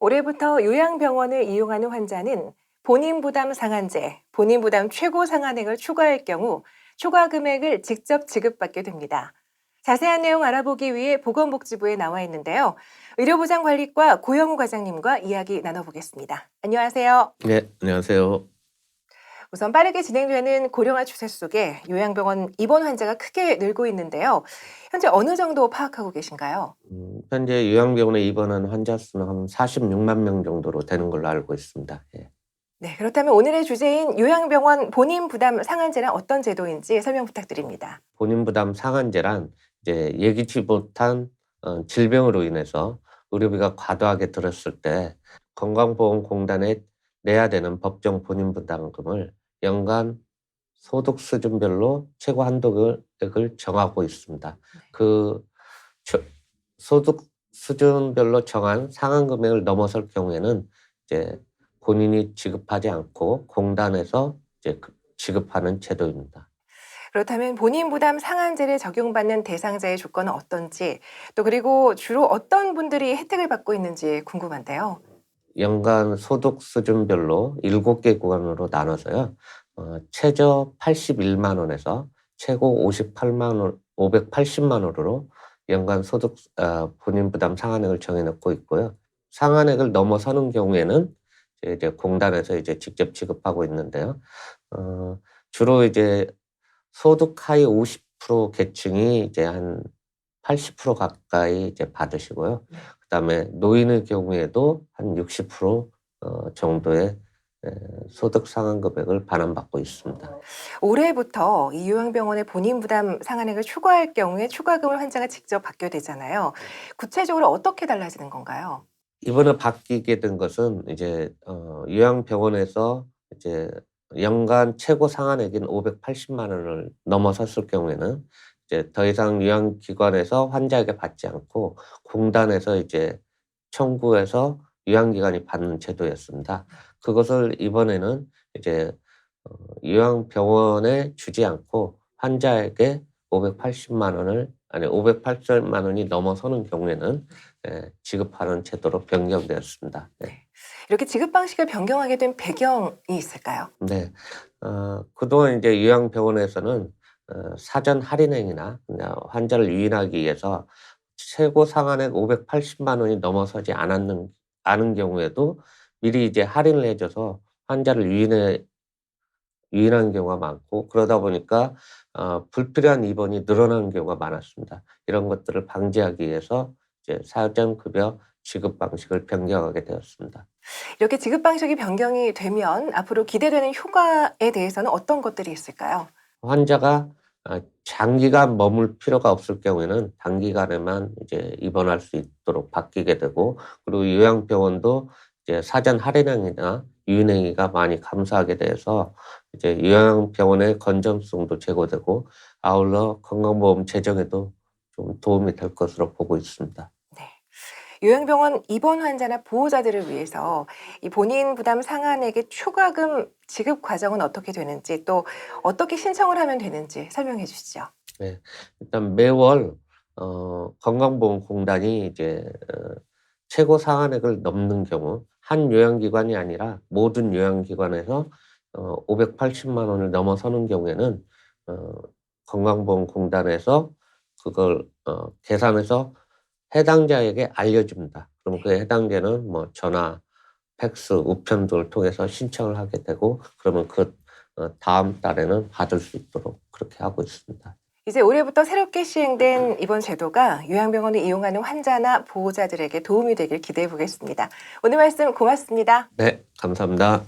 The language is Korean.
올해부터 요양병원을 이용하는 환자는 본인 부담 상한제, 본인 부담 최고 상한액을 추가할 경우 추가 금액을 직접 지급받게 됩니다. 자세한 내용 알아보기 위해 보건복지부에 나와 있는데요. 의료보장관리과 고영우 과장님과 이야기 나눠보겠습니다. 안녕하세요. 네, 안녕하세요. 우선 빠르게 진행되는 고령화 추세 속에 요양병원 입원 환자가 크게 늘고 있는데요. 현재 어느 정도 파악하고 계신가요? 현재 요양병원에 입원한 환자 수는 한 46만 명 정도로 되는 걸로 알고 있습니다. 예. 네, 그렇다면 오늘의 주제인 요양병원 본인 부담 상한제란 어떤 제도인지 설명 부탁드립니다. 본인 부담 상한제란 이제 예기치 못한 질병으로 인해서 의료비가 과도하게 들었을 때 건강보험공단에 내야 되는 법정 본인 부담금을 연간 소득 수준별로 최고 한도액을 정하고 있습니다. 그 소득 수준별로 정한 상한 금액을 넘어설 경우에는 이제 본인이 지급하지 않고 공단에서 이제 지급하는 제도입니다. 그렇다면 본인 부담 상한제를 적용받는 대상자의 조건은 어떤지, 또 그리고 주로 어떤 분들이 혜택을 받고 있는지 궁금한데요. 연간 소득 수준별로 7개 구간으로 나눠서요. 최저 81만 원에서 최고 580만 원으로 연간 소득 본인 부담 상한액을 정해놓고 있고요. 상한액을 넘어서는 경우에는 이제 공단에서 이제 직접 지급하고 있는데요. 주로 이제 소득 하위 50% 계층이 이제 한 80% 가까이 이제 받으시고요. 그다음에 노인의 경우에도 한 60% 정도의 소득 상한 금액을 반환받고 있습니다. 올해부터 이 요양병원의 본인 부담 상한액을 추가할 경우에 추가금을 환자가 직접 받게 되잖아요. 구체적으로 어떻게 달라지는 건가요? 이번에 바뀌게 된 것은 이제 요양병원에서 이제 연간 최고 상한액인 580만 원을 넘어섰을 경우에는 이제 더 이상 요양기관에서 환자에게 받지 않고 공단에서 이제 청구해서 요양기관이 받는 제도였습니다. 그것을 이번에는 이제 요양병원에 주지 않고 환자에게 580만 원을 580만 원이 넘어서는 경우에는 지급하는 제도로 변경되었습니다. 네. 이렇게 지급 방식을 변경하게 된 배경이 있을까요? 네. 그동안 이제 요양병원에서는 사전 할인행위나 그냥 환자를 유인하기 위해서 최고 상한액 580만 원이 넘어서지 않은 경우에도 미리 이제 할인을 해줘서 환자를 유인한 경우가 많고, 그러다 보니까 불필요한 입원이 늘어나는 경우가 많았습니다. 이런 것들을 방지하기 위해서 이제 사전 급여 지급 방식을 변경하게 되었습니다. 이렇게 지급 방식이 변경이 되면 앞으로 기대되는 효과에 대해서는 어떤 것들이 있을까요? 환자가 장기간 머물 필요가 없을 경우에는 단기간에만 이제 입원할 수 있도록 바뀌게 되고, 그리고 요양병원도 이제 사전 할인행위나 유인행위가 많이 감소하게 돼서 이제 요양병원의 건전성도 제고되고, 아울러 건강보험 재정에도 좀 도움이 될 것으로 보고 있습니다. 네. 요양병원 입원 환자나 보호자들을 위해서 이 본인 부담 상한액의 추가금 지급 과정은 어떻게 되는지, 또 어떻게 신청을 하면 되는지 설명해 주시죠. 네. 일단 매월 건강보험공단이 이제 최고 상한액을 넘는 경우 한 요양기관이 아니라 모든 요양기관에서 580만 원을 넘어서는 경우에는 건강보험공단에서 그걸 계산해서 해당자에게 알려줍니다. 그럼 그 해당자는 뭐 전화, 팩스, 우편 등을 통해서 신청을 하게 되고, 그러면 그 다음 달에는 받을 수 있도록 그렇게 하고 있습니다. 이제 올해부터 새롭게 시행된 이번 제도가 요양병원을 이용하는 환자나 보호자들에게 도움이 되길 기대해 보겠습니다. 오늘 말씀 고맙습니다. 네, 감사합니다.